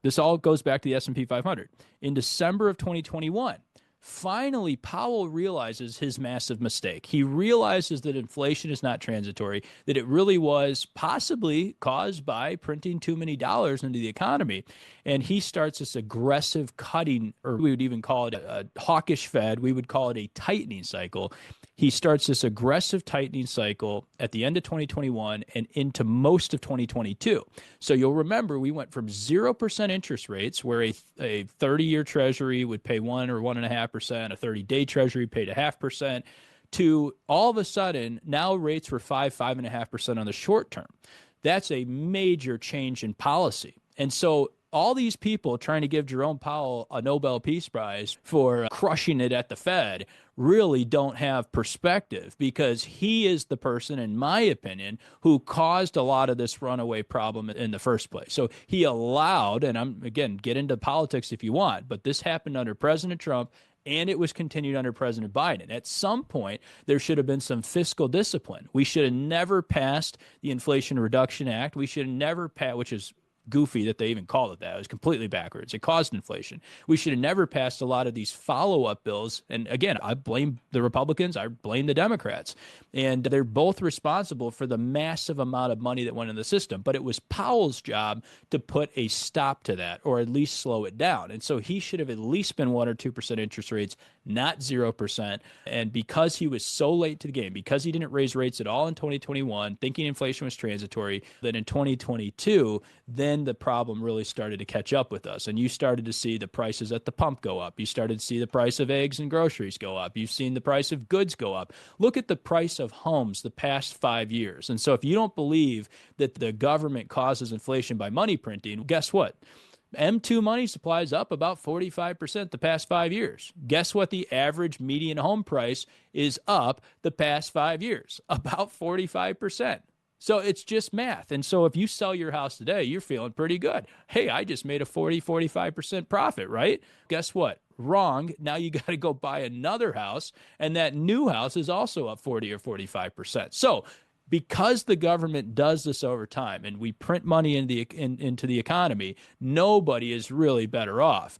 This all goes back to the S&P 500. In December of 2021, finally, Powell realizes his massive mistake. He realizes that inflation is not transitory, that it really was possibly caused by printing too many dollars into the economy. And he starts this aggressive cutting, or we would even call it a hawkish Fed. We would call it a tightening cycle. He starts this aggressive tightening cycle at the end of 2021 and into most of 2022. So you'll remember we went from 0% interest rates, where a 30-year treasury would pay 1 or 1.5%, a 30-day treasury paid 0.5%, to all of a sudden now rates were 5.5% on the short term. That's a major change in policy. And so all these people trying to give Jerome Powell a Nobel Peace Prize for crushing it at the Fed really don't have perspective, because he is the person, in my opinion, who caused a lot of this runaway problem in the first place. So he allowed, and I'm, again, get into politics if you want, but this happened under President Trump, and it was continued under President Biden. At some point, there should have been some fiscal discipline. We should have never passed the Inflation Reduction Act. We should have never passed, which is goofy that they even called it that. It was completely backwards. It caused inflation. We should have never passed a lot of these follow-up bills. And again, I blame the Republicans. I blame the Democrats. And they're both responsible for the massive amount of money that went in the system. But it was Powell's job to put a stop to that, or at least slow it down. And so he should have at least been 1 or 2% interest rates, not 0%. And because he was so late to the game, because he didn't raise rates at all in 2021, thinking inflation was transitory, then in 2022, then the problem really started to catch up with us. And you started to see the prices at the pump go up. You started to see the price of eggs and groceries go up. You've seen the price of goods go up. Look at the price of homes the past 5 years. And so if you don't believe that the government causes inflation by money printing, guess what? M2 money supply is up about 45% the past 5 years. Guess what? The average median home price is up the past 5 years, about 45%. So it's just math. And so if you sell your house today, you're feeling pretty good. Hey, I just made a 45% profit, right? Guess what? Wrong. Now you got to go buy another house, and that new house is also up 40 or 45%. So because the government does this over time and we print money into the economy, nobody is really better off.